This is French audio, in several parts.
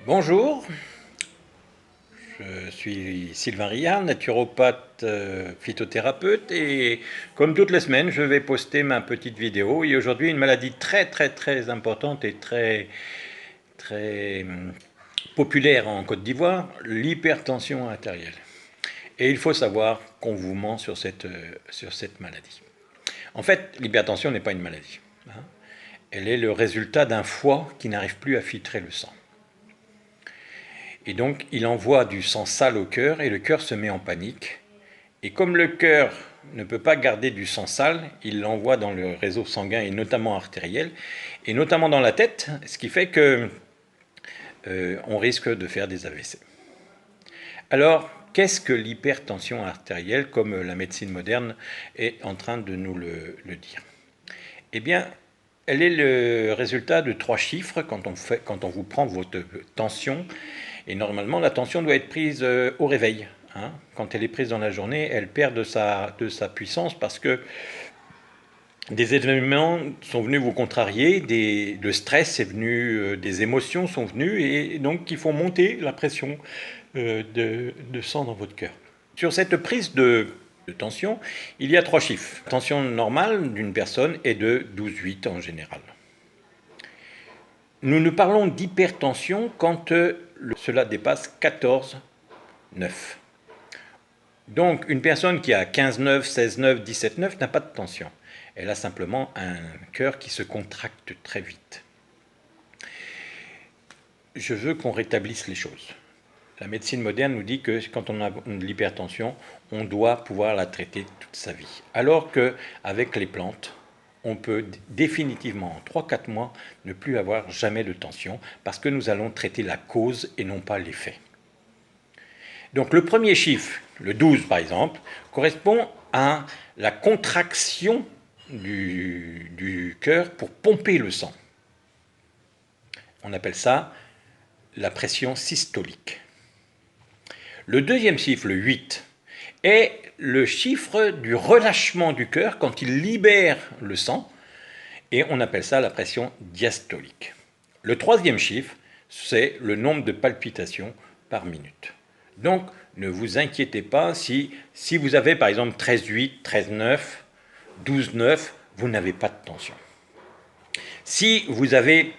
Bonjour, je suis Sylvain Riard, naturopathe phytothérapeute et comme toutes les semaines je vais poster ma petite vidéo et aujourd'hui une maladie très importante et très populaire en Côte d'Ivoire, l'hypertension artérielle. Et il faut savoir qu'on vous ment sur cette maladie. En fait, l'hypertension n'est pas une maladie, hein. Elle est le résultat d'un foie qui n'arrive plus à filtrer le sang. Et donc, il envoie du sang sale au cœur et le cœur se met en panique. Et comme le cœur ne peut pas garder du sang sale, il l'envoie dans le réseau sanguin et notamment artériel, et notamment dans la tête, ce qui fait que on risque de faire des AVC. Alors, qu'est-ce que l'hypertension artérielle, comme la médecine moderne est en train de nous le dire? Eh bien, elle est le résultat de 3 chiffres quand on vous prend votre tension. Et normalement, la tension doit être prise au réveil, hein. Quand elle est prise dans la journée, elle perd de sa puissance parce que des événements sont venus vous contrarier, le stress est venu, des émotions sont venues et donc qui font monter la pression de sang dans votre cœur. Sur cette prise de tension, il y a 3 chiffres. La tension normale d'une personne est de 12,8 en général. Nous parlons d'hypertension quand cela dépasse 14,9. Donc une personne qui a 15,9, 16,9, 17,9 n'a pas de tension. Elle a simplement un cœur qui se contracte très vite. Je veux qu'on rétablisse les choses. La médecine moderne nous dit que quand on a de l'hypertension, on doit pouvoir la traiter toute sa vie. Alors qu'avec les plantes, on peut définitivement en 3-4 mois ne plus avoir jamais de tension parce que nous allons traiter la cause et non pas l'effet. Donc le premier chiffre, le 12 par exemple, correspond à la contraction du cœur pour pomper le sang. On appelle ça la pression systolique. Le deuxième chiffre, le 8, est le chiffre du relâchement du cœur quand il libère le sang, et on appelle ça la pression diastolique. Le troisième chiffre, c'est le nombre de palpitations par minute. Donc, ne vous inquiétez pas si vous avez par exemple 13,8, 13,9, 12,9, vous n'avez pas de tension. Si vous avez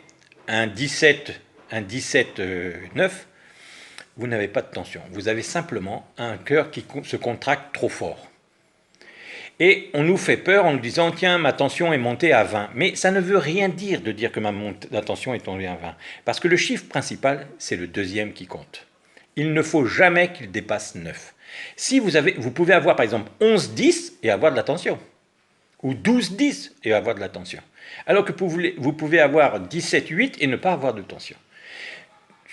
un 17,9, vous n'avez pas de tension. Vous avez simplement un cœur qui se contracte trop fort. Et on nous fait peur en nous disant « Tiens, ma tension est montée à 20 ». Mais ça ne veut rien dire de dire que la tension est tombée à 20. Parce que le chiffre principal, c'est le deuxième qui compte. Il ne faut jamais qu'il dépasse 9. Si vous pouvez avoir par exemple 11,10 et avoir de la tension. Ou 12,10 et avoir de la tension. Alors que vous pouvez avoir 17,8 et ne pas avoir de tension.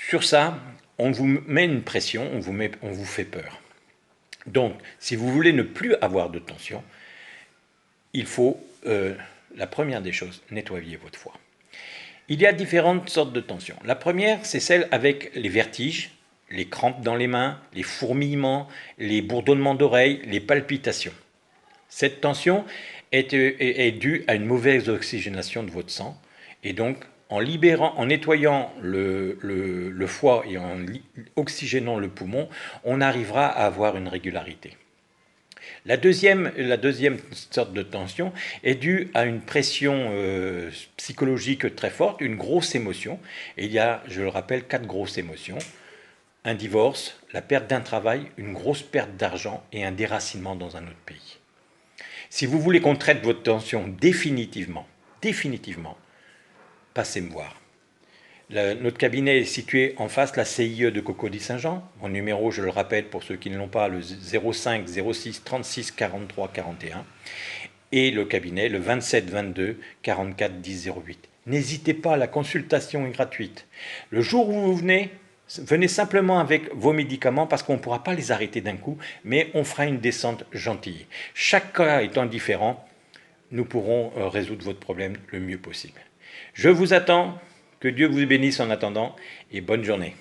Sur ça, on vous met une pression, on vous fait peur. Donc, si vous voulez ne plus avoir de tension, il faut, la première des choses, nettoyer votre foie. Il y a différentes sortes de tensions. La première, c'est celle avec les vertiges, les crampes dans les mains, les fourmillements, les bourdonnements d'oreilles, les palpitations. Cette tension est due à une mauvaise oxygénation de votre sang et donc en nettoyant le foie et en oxygénant le poumon, on arrivera à avoir une régularité. La deuxième sorte de tension est due à une pression psychologique très forte, une grosse émotion. Et il y a, je le rappelle, 4 grosses émotions. Un divorce, la perte d'un travail, une grosse perte d'argent et un déracinement dans un autre pays. Si vous voulez qu'on traite votre tension définitivement, passez me voir. Notre cabinet est situé en face de la CIE de Cocody-Saint-Jean. Mon numéro, je le rappelle pour ceux qui ne l'ont pas, le 05 06 36 43 41. Et le cabinet, le 27 22 44 10 08. N'hésitez pas, la consultation est gratuite. Le jour où vous venez simplement avec vos médicaments parce qu'on ne pourra pas les arrêter d'un coup, mais on fera une descente gentille. Chaque cas étant différent, nous pourrons résoudre votre problème le mieux possible. Je vous attends, que Dieu vous bénisse en attendant et bonne journée.